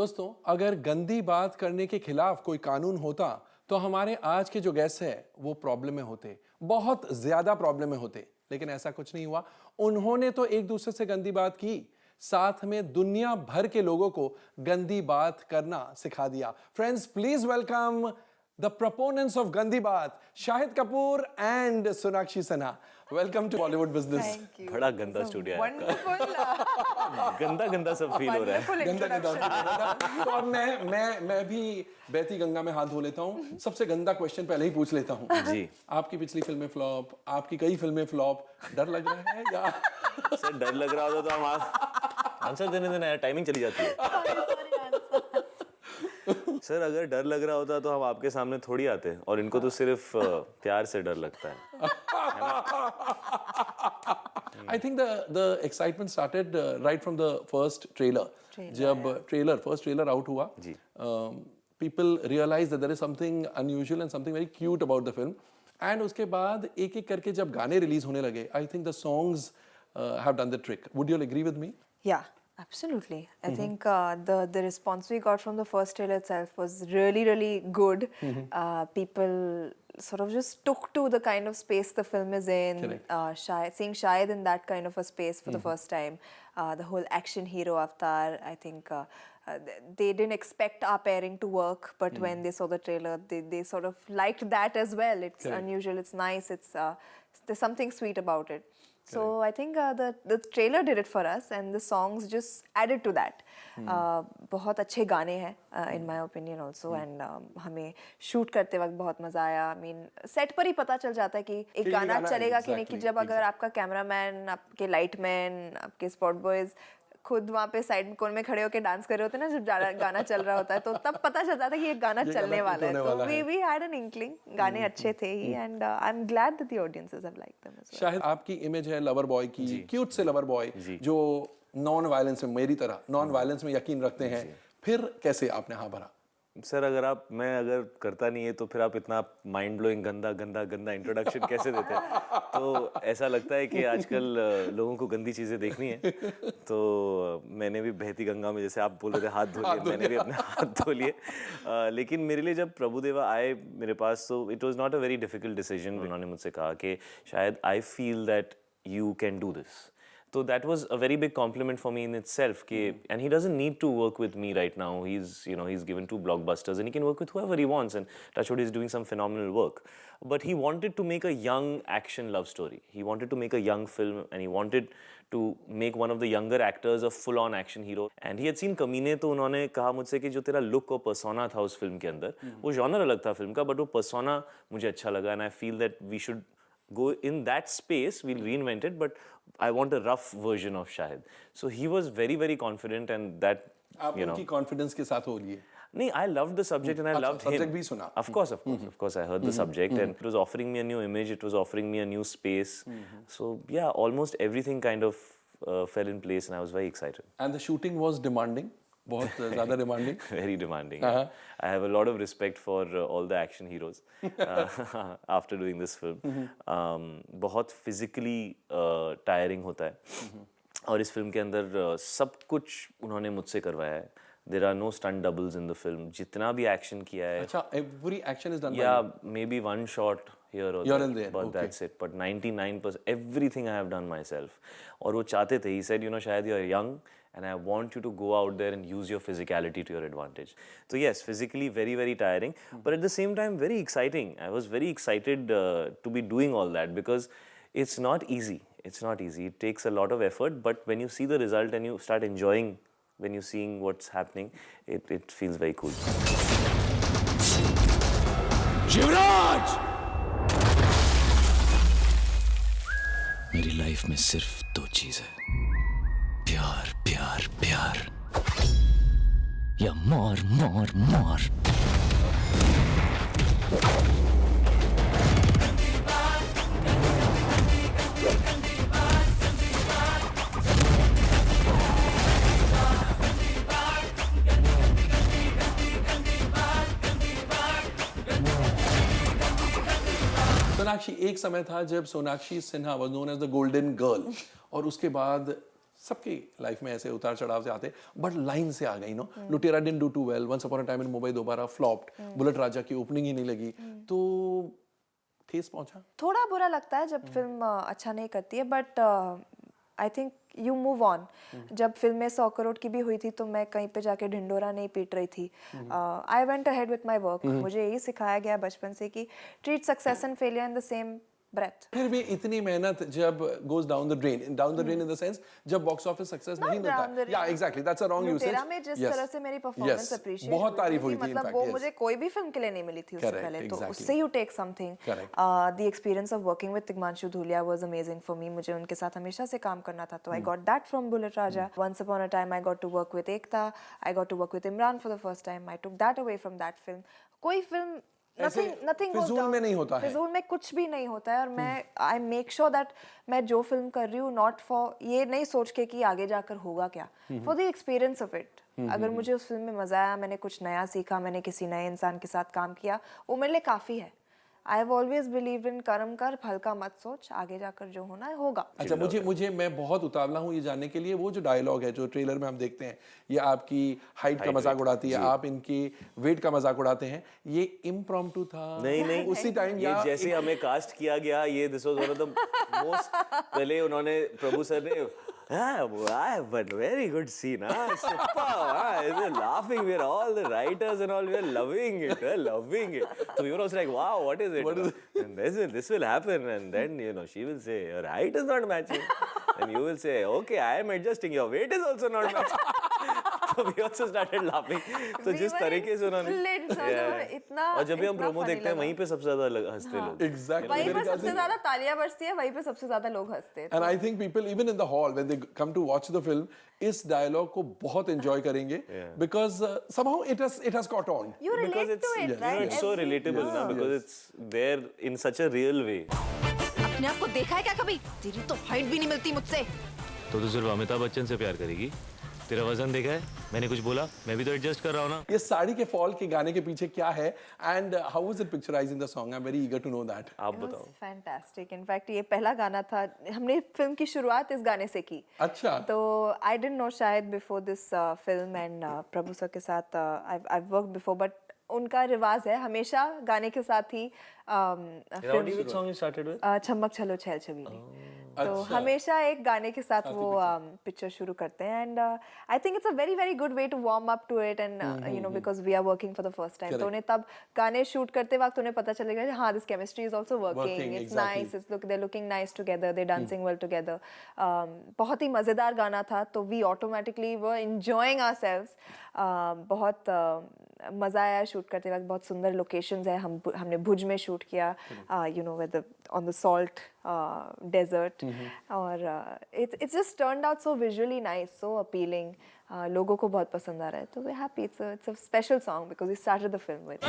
दोस्तों, अगर गंदी बात करने के खिलाफ कोई कानून होता तो हमारे आज के जो गेस्ट हैं वो प्रॉब्लम में होते, बहुत ज्यादा प्रॉब्लम में होते। लेकिन ऐसा कुछ नहीं हुआ। उन्होंने तो एक दूसरे से गंदी बात की, साथ में दुनिया भर के लोगों को गंदी बात करना सिखा दिया। Friends, please welcome the proponents of गंदी बात, Shahid Kapoor and Sonakshi Sinha. Welcome to Bollywood Business। Thank you. बड़ा गंदा स्टूडियो है Wonderful. गंदा गंदा सब फील हो रहा है। Wonderful गंदा introduction. तो अब मैं भी बहती गंगा में हाथ धो लेता हूँ। सबसे गंदा क्वेश्चन पहले ही पूछ लेता हूँ जी। आपकी पिछली फिल्में फ्लॉप, आपकी कई फिल्में फ्लॉप, डर लग रहा है या सर डर लग रहा होता तो हम आंसर देने देना यार, टाइमिंग चली जाती है। सर अगर डर लग रहा होता तो हम आपके सामने थोड़ी आते, और इनको तो सिर्फ प्यार से डर लगता है। I think the excitement started right from the first trailer. जब first trailer out हुआ, जी। people realized that there is something unusual and something very cute about the film. And उसके बाद एक एक करके जब गाने रिलीज होने लगे, I think the songs have done the trick. Would you all agree with me? Yeah, absolutely. I think the response we got from the first trailer itself was really good. People sort of just took to the kind of space the film is in. Seeing Shahid in that kind of a space for the first time. The whole action hero avatar, I think they didn't expect our pairing to work, but when they saw the trailer, they sort of liked that as well. It's unusual, it's nice, it's there's something sweet about it. So I think the trailer did it for us, and the songs just added to that. बहुत अच्छे गाने हैं in my opinion also, and हमें shoot करते वक्त बहुत मजा आया। I mean set पर ही पता चल जाता है कि एक गाना चलेगा कि नहीं, कि जब अगर आपका कैमरामैन, आपके लाइटमैन, आपके स्पॉट बॉयज खुद वहाँ पे साइड कोन में खड़े होकर डांस कर रहे होते हैं ना, जब गाना चल रहा होता है, तो तब पता चलता था कि ये गाना चलने वाला है। तो we had an inkling, गाने अच्छे थे ही, and I'm glad that the audiences have liked them as well. Shahid, आपकी इमेज है लवर बॉय की, क्यूट से लवर बॉय जो नॉन वायलेंस में, मेरी तरह नॉन वायलेंस में यकीन रखते हैं। फिर कैसे आपने हाँ भरा? सर मैं अगर करता नहीं है तो फिर आप इतना माइंड ब्लोइंग गंदा इंट्रोडक्शन कैसे देते हैं? तो ऐसा लगता है कि आजकल लोगों को गंदी चीज़ें देखनी है। तो मैंने भी बहती गंगा में, जैसे आप बोल रहे थे हाथ धो लिए, मैंने भी अपने हाथ धो लिए। लेकिन मेरे लिए जब प्रभुदेवा आए मेरे पास, तो it was not a very difficult decision. उन्होंने मुझसे कहा कि शायद I feel that you can do this. So that was a very big compliment for me in itself. And he doesn't need to work with me right now. He's given 2 blockbusters, and he can work with whoever he wants. And Touchwood is doing some phenomenal work. But he wanted to make a young action love story. He wanted to make a young film, and he wanted to make one of the younger actors a full-on action hero. And he had seen Kameene, तो उन्होंने कहा मुझसे कि जो तेरा look और persona था उस film के अंदर, वो genre अलग था film का, but वो persona मुझे अच्छा लगा, and I feel that we should go in that space. We'll reinvent it, but I want a rough version of Shahid. So he was very confident, and that आप उनकी confidence के साथ हो लिए? नहीं, I loved the subject and I loved him. Subject भी सुना? Of course, I heard the subject, and it was offering me a new image. It was offering me a new space. So yeah, almost everything kind of fell in place, and I was very excited. And the shooting was demanding. बहुत ज़्यादा demanding. Very demanding. I have a lot of respect for all the action heroes after doing this film. बहुत physically tiring होता है, और इस film के अंदर सब कुछ उन्होंने मुझसे करवाया है। There are no stunt doubles in the film. जितना भी action किया है, अच्छा, every action is done by yeah, you? maybe one shot here or Here and there, but okay. that's it. But 99% everything I have done myself. और वो चाहते थे, he said, Shahid, you are young, and I want you to go out there and use your physicality to your advantage. So yes, physically very tiring, but at the same time very exciting. I was very excited to be doing all that, because it's not easy. It's not easy. It takes a lot of effort, but when you see the result and you start enjoying, when you're seeing what's happening, it feels very cool. Shivraj! मेरी life में सिर्फ 2 चीज है, प्यार प्यार प्यार, या मार मार मार। सोनाक्षी, एक समय था जब Sonakshi Sinha was known as the golden girl, और उसके बाद सबकी लाइफ में ऐसे उतार चढ़ाव से आते, बट लाइन से आ गई no, Lootera didn't do too well, once upon a time in Mumbai Dobaara flopped, bullet राजा की ओपनिंग ही नहीं लगी, तो ठेस पहुंचा। थोड़ा बुरा लगता है जब फिल्म अच्छा नहीं करती है, but I think you move on. जब फिल्में 100 करोड़ की भी हुई थी तो मैं कहीं पे जाके ढिंडोरा नहीं पीट रही थी। I went ahead with my work. मुझे यही सिखाया गया बचपन से कि treat success and failure in the same breath. फिर भी इतनी मेहनत जब goes down the drain in the sense जब बॉक्स ऑफिस सक्सेस नहीं मिलता, या exactly that's a wrong usage. लुटेरा में जिस तरह से मेरी परफॉर्मेंस अप्रिशिएट बहुत तारीफ हुई थी, मतलब वो मुझे कोई भी फिल्म के लिए नहीं मिली थी उससे Correct, पहले, तो exactly. उससे you take something. The experience of working with Tigmanshu Dhulia was amazing for me. मुझे उनके साथ हमेशा से काम करना था, तो I got that from bullet Raja. Once upon a time I got to work with Ekta, I got to work with Imran for the first time. I took that away from that फिल्म। कोई फिल्म nothing goes फिजूल down. में नहीं होता है, फिजूल में कुछ भी नहीं होता है। और मैं आई मेक श्योर दैट मैं जो फिल्म कर रही हूँ नॉट फॉर ये नहीं सोच के कि आगे जाकर होगा क्या, for the experience of it. अगर मुझे उस फिल्म में मजा आया, मैंने कुछ नया सीखा, मैंने किसी नए इंसान के साथ काम किया, वो मेरे लिए काफी है। I have always believed in कर्म कर, फल का मत सोच, आगे जाकर जो होना है होगा। अच्छा, मुझे मैं बहुत उतावला हूँ ये जानने के लिए, वो जो डायलॉग है जो ट्रेलर में हम देखते हैं, ये आपकी हाइट का मजाक उड़ाती है, आप इनकी वेट का मजाक उड़ाते हैं, ये इम्प्रॉम्प्टू था? नहीं उसी टाइम ये जैसे हमें कास्ट किया गया, ये this was one of the most, पहले उन्होंने प्रभु सर ने but very good scene, super, we're laughing, we're all the writers and all, we're loving it. So we were also like, wow, what is it? And this will happen, and then she will say your height is not matching, and you will say, okay, I am adjusting, your weight is also not matching. So we also started laughing. So जिस तरीके से उन्होंने इतना, और जब भी हम promo देखते हैं वहीं पे सबसे ज्यादा हंसते लोग। Exactly. वहीं पे सबसे ज्यादा तालियां बजती है, वहीं पे सबसे ज्यादा लोग हंसते हैं। And I think people even in the hall when they come to watch the film इस डायलॉग को बहुत एंजॉय करेंगे, because somehow it has caught on. You Because relate to it, right? it's so relatable ना, because it's there in such a real way. अपने आप को देखा है क्या कभी? तेरी तो हाइट भी नहीं मिलती मुझसे। तो तू सिर्फ अमिताभ बच्चन से प्यार करेगी? तेरा वजन देखा है? मैंने कुछ बोला? मैं भी तो एडजस्ट कर रहा हूँ ना। ये साड़ी के फॉल के गाने के पीछे क्या है, and how was it picturized in the song? I'm very eager to know that. आप बताओ। फैंटास्टिक। इनफैक्ट ये पहला गाना था, हमने फिल्म की शुरुआत इस गाने से की। अच्छा। तो आई डिडंट नो शायद before this film, and Prabhu sir के साथ आई वर्क बिफोर, बट उनका रिवाज है हमेशा गाने के साथ ही Which song you started with? छम्मक छलो छैल छबीली। तो हमेशा एक गाने के साथ वो पिक्चर शुरू करते हैं, and I think it's a very very good way to warm up to it, and you know because we are working for the first time, तो उन्हें तब गाने शूट करते वक्त उन्हें पता चलेगा हाँ this chemistry is also working, it's nice, it's look they looking nice together, they dancing well together. बहुत ही मजेदार गाना था, तो we automatically were enjoying ourselves. बहुत मजा आया शूट करते वक्त, बहुत सुंदर लोकेशंस है। हमने भुज में शूट किया, you know with on the salt desert, और it's just turned out so visually nice, so appealing. लोगों को बहुत पसंद आ रहा है, तो we happy. It's a special song because we started the film with.